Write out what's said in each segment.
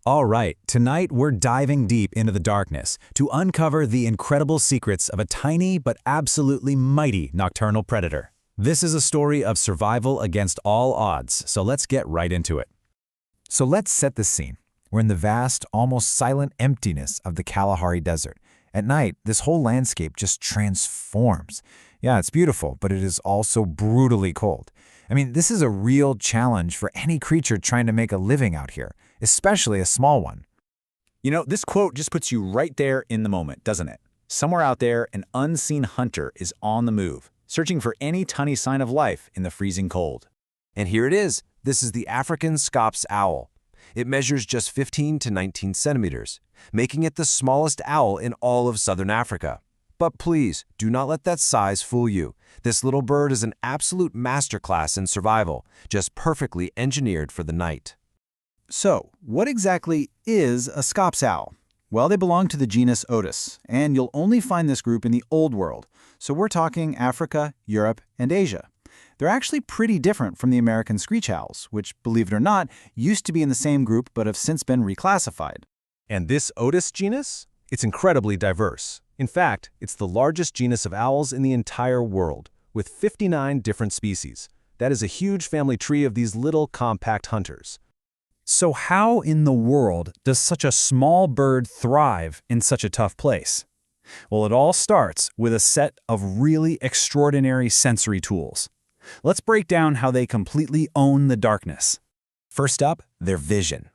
All right, tonight we're diving deep into the darkness to uncover the incredible secrets of a tiny but absolutely mighty nocturnal predator. This is a story of survival against all odds, so let's get right into it. So let's set the scene. We're in the vast, almost silent emptiness of the Kalahari Desert. At night, this whole landscape just transforms. Yeah, it's beautiful, but it is also brutally cold. I mean, this is a real challenge for any creature trying to make a living out here, especially a small one. You know, this quote just puts you right there in the moment, doesn't it? Somewhere out there, an unseen hunter is on the move, searching for any tiny sign of life in the freezing cold. And here it is. This is the African scops owl. It measures just 15 to 19 centimeters, making it the smallest owl in all of southern Africa. But please, do not let that size fool you. This little bird is an absolute masterclass in survival, just perfectly engineered for the night. So, what exactly is a scops owl? Well, they belong to the genus Otis, and you'll only find this group in the Old World. So we're talking Africa, Europe, and Asia. They're actually pretty different from the American screech owls, which, believe it or not, used to be in the same group but have since been reclassified. And this Otis genus? It's incredibly diverse. In fact, it's the largest genus of owls in the entire world, with 59 different species. That is a huge family tree of these little compact hunters. So how in the world does such a small bird thrive in such a tough place? Well, it all starts with a set of really extraordinary sensory tools. Let's break down how they completely own the darkness. First up, their vision.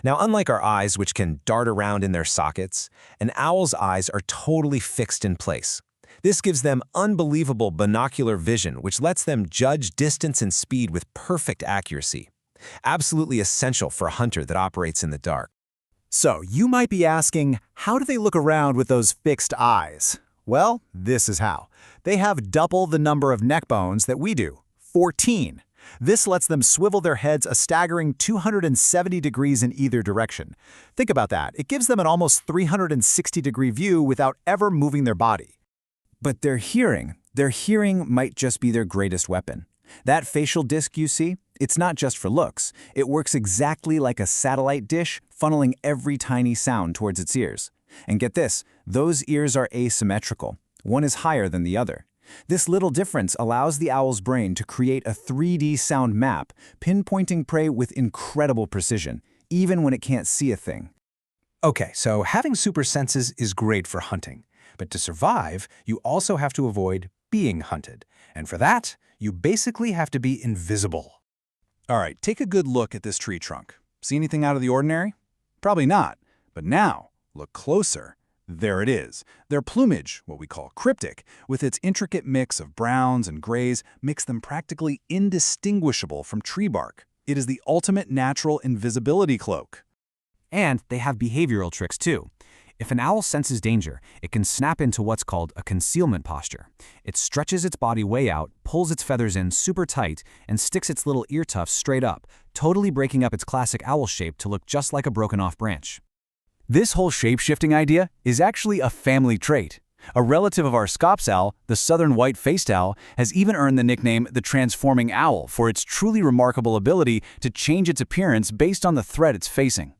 Now, unlike our eyes, which can dart around in their sockets, an owl's eyes are totally fixed in place. This gives them unbelievable binocular vision, which lets them judge distance and speed with perfect accuracy. Absolutely essential for a hunter that operates in the dark. So, you might be asking, how do they look around with those fixed eyes? Well, this is how. They have double the number of neck bones that we do, 14. This lets them swivel their heads a staggering 270 degrees in either direction. Think about that. It gives them an almost 360-degree view without ever moving their body. But their hearing might just be their greatest weapon. That facial disc you see, it's not just for looks. It works exactly like a satellite dish, funneling every tiny sound towards its ears. And get this, those ears are asymmetrical. One is higher than the other. This little difference allows the owl's brain to create a 3D sound map, pinpointing prey with incredible precision, even when it can't see a thing. Okay, so having super senses is great for hunting, but to survive, you also have to avoid being hunted. And for that, you basically have to be invisible. All right, take a good look at this tree trunk. See anything out of the ordinary? Probably not. But now, look closer. There it is. Their plumage, what we call cryptic, with its intricate mix of browns and grays, makes them practically indistinguishable from tree bark. It is the ultimate natural invisibility cloak. And they have behavioral tricks too. If an owl senses danger, it can snap into what's called a concealment posture. It stretches its body way out, pulls its feathers in super tight, and sticks its little ear tufts straight up, totally breaking up its classic owl shape to look just like a broken-off branch. This whole shape-shifting idea is actually a family trait. A relative of our scops owl, the southern white-faced owl, has even earned the nickname the transforming owl for its truly remarkable ability to change its appearance based on the threat it's facing.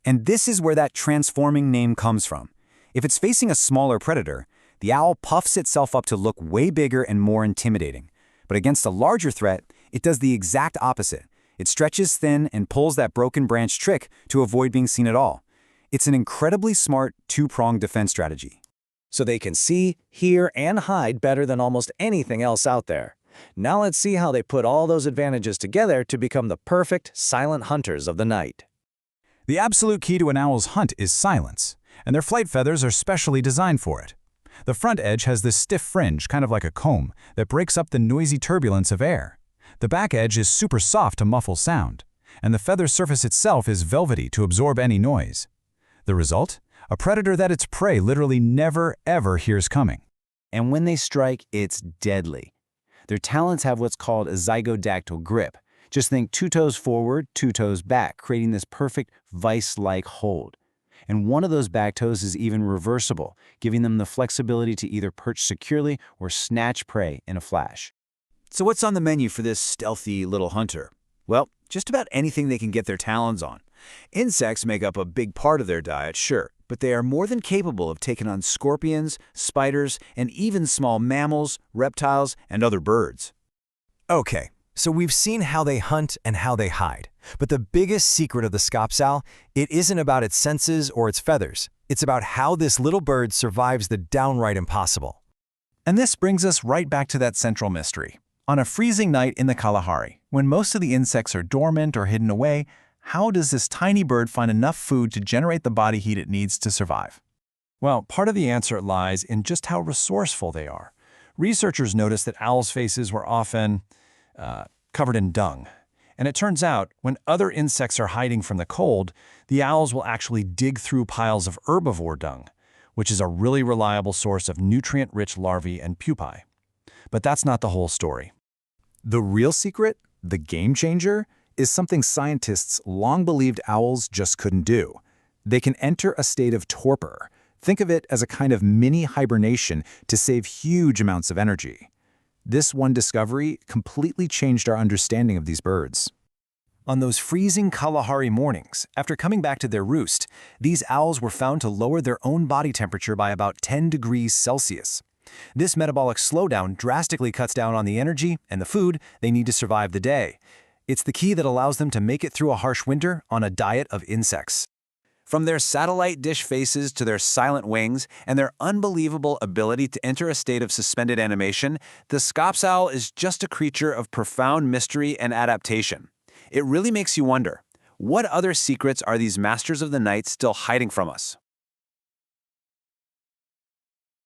And this is where that transforming name comes from. If it's facing a smaller predator, the owl puffs itself up to look way bigger and more intimidating. But against a larger threat, it does the exact opposite. It stretches thin and pulls that broken branch trick to avoid being seen at all. It's an incredibly smart two-pronged defense strategy. So they can see, hear, and hide better than almost anything else out there. Now let's see how they put all those advantages together to become the perfect silent hunters of the night. The absolute key to an owl's hunt is silence, and their flight feathers are specially designed for it. The front edge has this stiff fringe, kind of like a comb, that breaks up the noisy turbulence of air. The back edge is super soft to muffle sound, and the feather surface itself is velvety to absorb any noise. The result? A predator that its prey literally never, ever hears coming. And when they strike, it's deadly. Their talons have what's called a zygodactyl grip. Just think 2 toes forward, 2 toes back, creating this perfect vice-like hold. And one of those back toes is even reversible, giving them the flexibility to either perch securely or snatch prey in a flash. So what's on the menu for this stealthy little hunter? Well, just about anything they can get their talons on. Insects make up a big part of their diet, sure, but they are more than capable of taking on scorpions, spiders, and even small mammals, reptiles, and other birds. Okay, so we've seen how they hunt and how they hide. But the biggest secret of the scops owl, it isn't about its senses or its feathers. It's about how this little bird survives the downright impossible. And this brings us right back to that central mystery. On a freezing night in the Kalahari, when most of the insects are dormant or hidden away, how does this tiny bird find enough food to generate the body heat it needs to survive? Well, part of the answer lies in just how resourceful they are. Researchers noticed that owls' faces were often covered in dung. And it turns out, when other insects are hiding from the cold, the owls will actually dig through piles of herbivore dung, which is a really reliable source of nutrient-rich larvae and pupae. But that's not the whole story. The real secret, the game changer, is something scientists long believed owls just couldn't do. They can enter a state of torpor. Think of it as a kind of mini hibernation to save huge amounts of energy. This one discovery completely changed our understanding of these birds. On those freezing Kalahari mornings, after coming back to their roost, these owls were found to lower their own body temperature by about 10 degrees Celsius. This metabolic slowdown drastically cuts down on the energy and the food they need to survive the day. It's the key that allows them to make it through a harsh winter on a diet of insects. From their satellite dish faces to their silent wings and their unbelievable ability to enter a state of suspended animation, the scops owl is just a creature of profound mystery and adaptation. It really makes you wonder, what other secrets are these masters of the night still hiding from us?